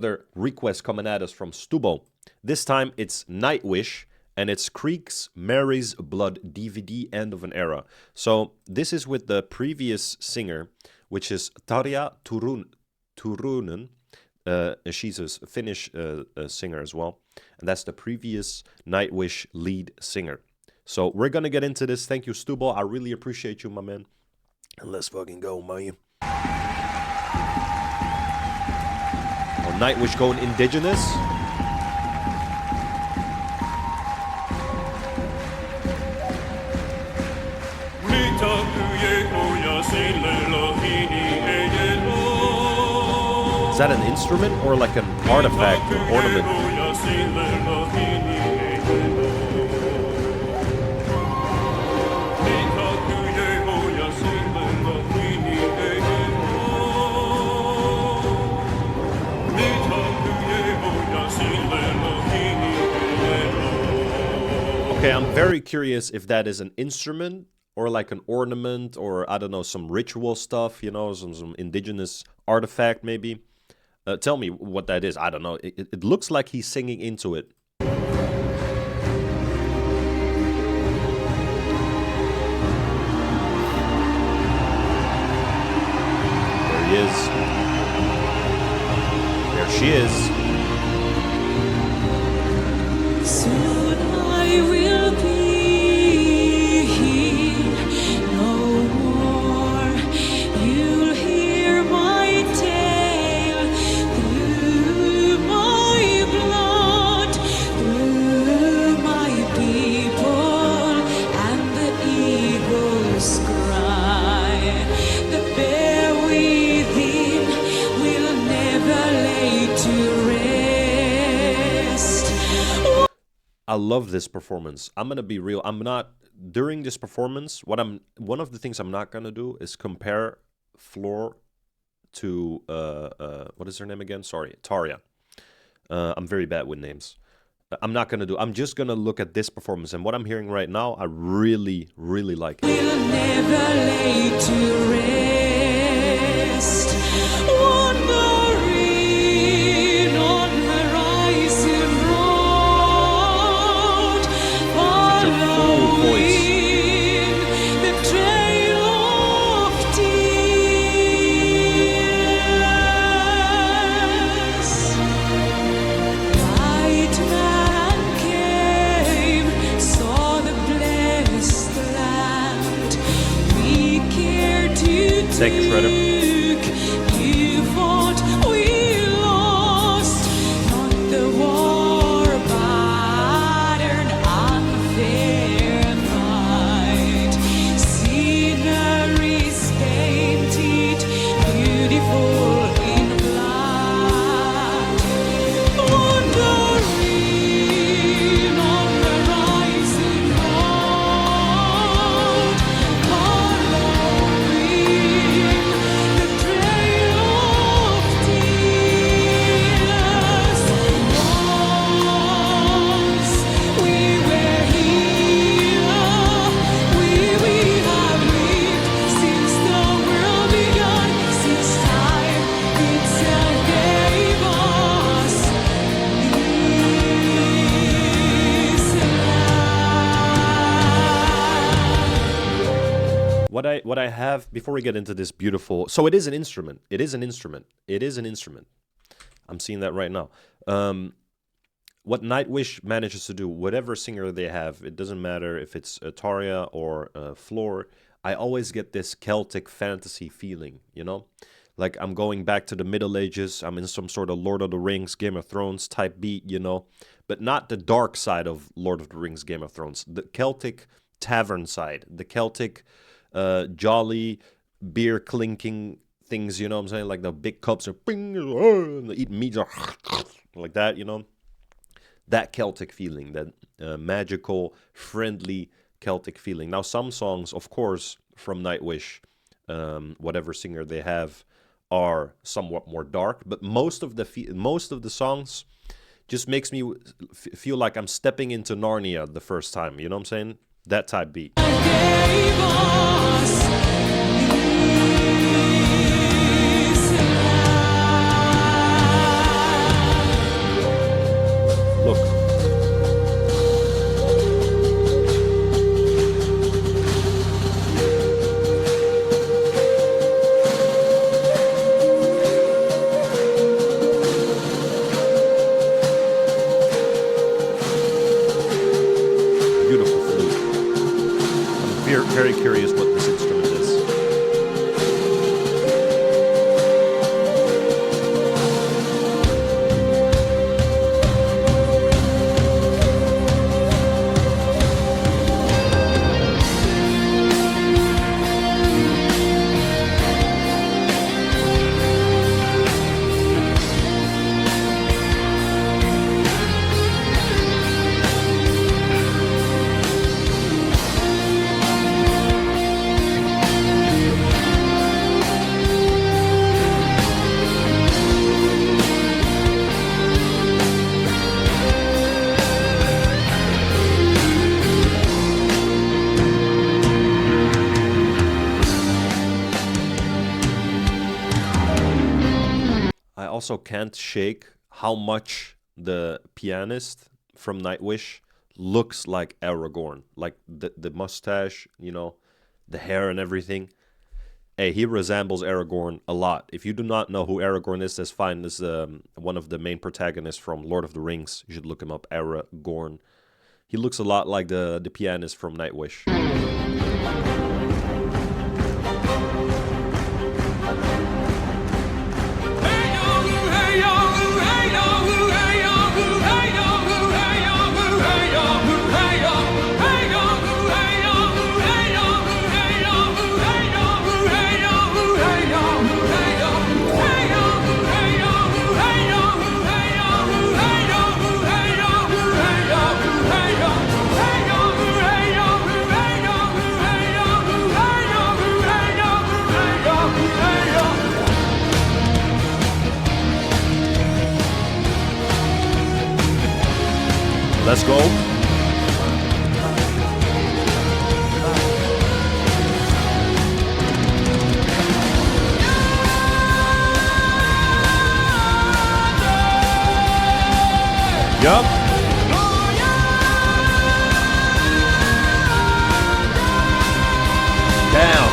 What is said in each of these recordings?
Another request coming at us from Stubo. This time it's Nightwish, and it's Creek's Mary's Blood DVD End of an Era. So this is with the previous singer, which is Tarja Turunen. She's a Finnish singer as well. And that's the previous Nightwish lead singer. So we're going to get into this. Thank you, Stubo. I really appreciate you, my man. And let's fucking go, man. Oh, Nightwish going indigenous. Is that an instrument or like an artifact or ornament? Okay, I'm very curious if that is an instrument or like an ornament or, I don't know, some ritual stuff, you know, some indigenous artifact maybe. Tell me what that is. I don't know. It looks like he's singing into it. There he is. There she is. Soon I will be here no more. You'll hear my tale through my blood, through my people, and the eagle's cry. The bear within will never lay to rest. I love this performance. I'm gonna be real. I'm not during this performance. One of the things I'm not gonna do is compare Floor to what is her name again? Sorry, Tarja. I'm very bad with names. I'm not gonna do. I'm just gonna look at this performance, and what I'm hearing right now, I really, really like it. Will never lay to rest. Wandering on the rising road, voice. following the trail of tears. White man came, saw the blessed land. We care to Thank you, Shredder. you fought, we lost. Not the war battered, unfair fight. Sceneries painted, beautiful in black. Wandering on the rising road, following the trail of tears. Once we were here, we have lived since the world began, since time itself gave us this land. What I have before we get into this beautiful. So it is an instrument. It is an instrument. It is an instrument. I'm seeing that right now. What Nightwish manages to do, whatever singer they have, it doesn't matter if it's Tarja or Floor, I always get this Celtic fantasy feeling, you know? Like I'm going back to the Middle Ages, I'm in some sort of Lord of the Rings, Game of Thrones type beat, you know? But not the dark side of Lord of the Rings, Game of Thrones. The Celtic tavern side, the Celtic jolly beer clinking things, you know what I'm saying? Like the big cups are bing, and they eat meat like that, you know? That Celtic feeling, that magical, friendly Celtic feeling. Now, some songs, of course, from Nightwish, whatever singer they have, are somewhat more dark. But most of the songs just makes me feel like I'm stepping into Narnia the first time. You know what I'm saying? That type beat. very curious what this instrument is. I also can't shake how much the pianist from Nightwish looks like Aragorn. Like the mustache, you know, the hair and everything. Hey, he resembles Aragorn a lot. If you do not know who Aragorn is, that's fine. This is one of the main protagonists from Lord of the Rings. You should look him up, Aragorn. He looks a lot like the pianist from Nightwish. Let's go. Yup. Down.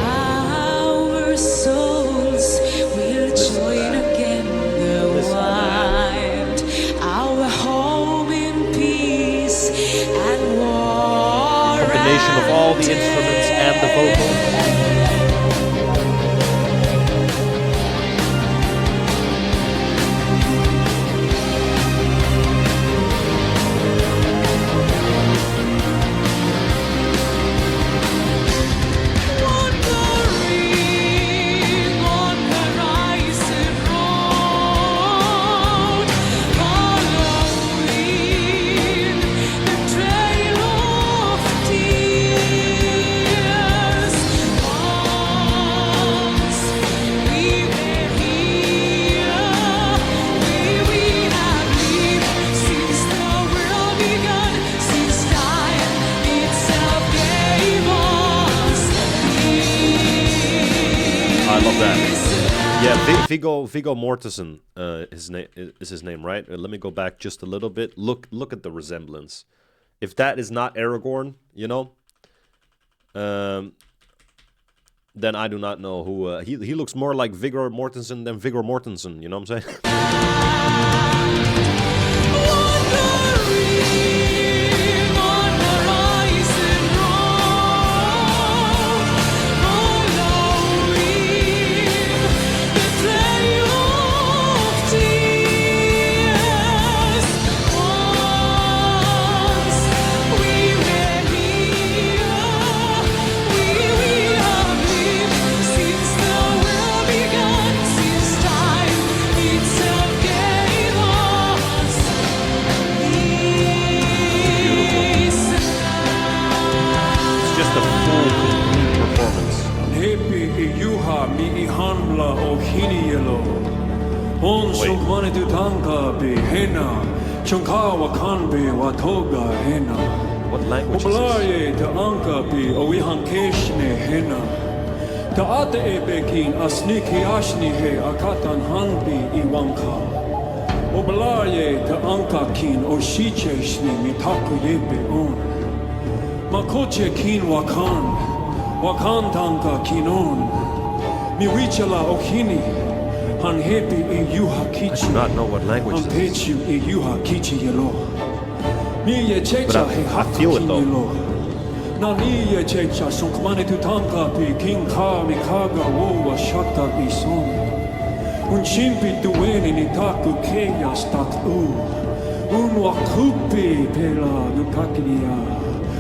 Our souls will join again the wild. Our home in peace and war. Combination of all the instruments and the vocals. Yeah, Viggo Mortensen, his name is his name, right? Let me go back just a little bit. Look at the resemblance. If that is not Aragorn, you know, then I do not know who. He looks more like Viggo Mortensen than Viggo Mortensen. You know what I'm saying? What language is I do not know what language this is. But I feel it though. Na nia checha son kmane tu tanka pi king ka mi kaga wo shaka i son. Un chimpi tu weni ni taku kenya stat u. Un wakupi pela nu kakinia.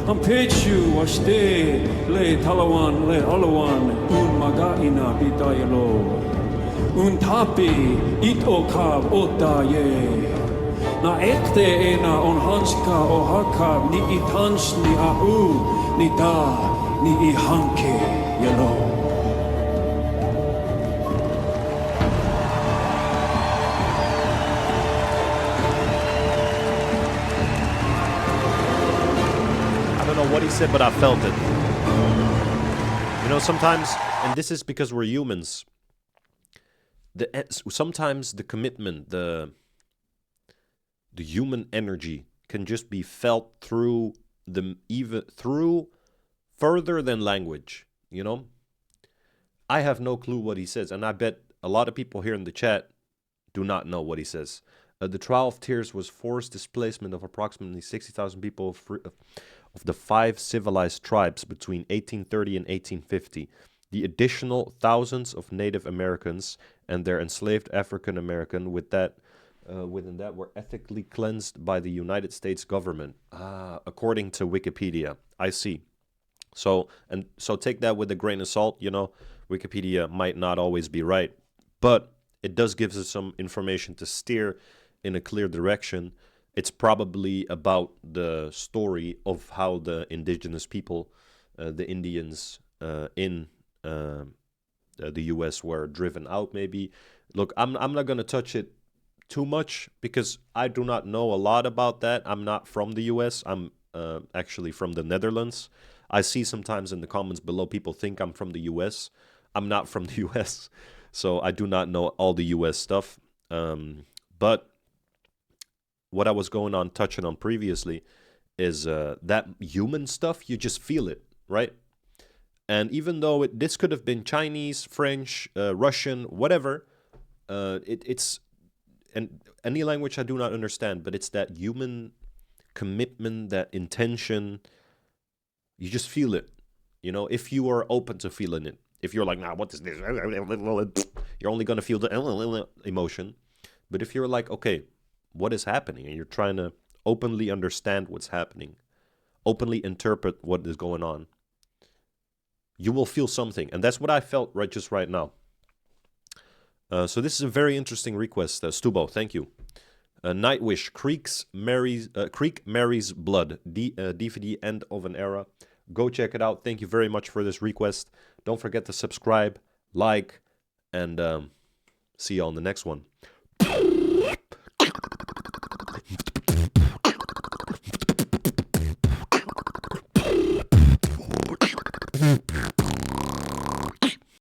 Am pechu washte le talawan le alawan un magaina bitayelo. Un tapi it okav ota ye. Na ekte ena on hanska o haka ni itans ni au. Ni da, ni I hanke, yellow. I don't know what he said, but I felt it. You know, sometimes, and this is because we're humans, sometimes the commitment, the human energy can just be felt through further than language, you know. I have no clue what he says, and I bet a lot of people here in the chat do not know what he says. The Trial of Tears was forced displacement of approximately 60,000 people of the 5 civilized tribes between 1830 and 1850. The additional thousands of Native Americans and their enslaved African American within that were ethically cleansed by the United States government, according to Wikipedia. I see. So take that with a grain of salt. You know, Wikipedia might not always be right, but it does give us some information to steer in a clear direction. It's probably about the story of how the indigenous people, the Indians in the U.S. were driven out. Maybe. Look, I'm not gonna touch it too much because I do not know a lot about that. I'm not from the US. I'm actually from the Netherlands. I see sometimes in the comments below people think I'm from the US. I'm not from the US, so I do not know all the US stuff. But what I was touching on previously is that human stuff, you just feel it, right? And even though this could have been Chinese, French, Russian, whatever, it's and any language I do not understand, but it's that human commitment, that intention. You just feel it, you know, if you are open to feeling it. If you're like, nah, what is this? You're only going to feel the emotion. But if you're like, okay, what is happening? And you're trying to openly understand what's happening, openly interpret what is going on, you will feel something. And that's what I felt right now. So this is a very interesting request, Stubo. Thank you. Nightwish, Creek Mary's Blood, DVD End of an Era. Go check it out. Thank you very much for this request. Don't forget to subscribe, like, and see you on the next one.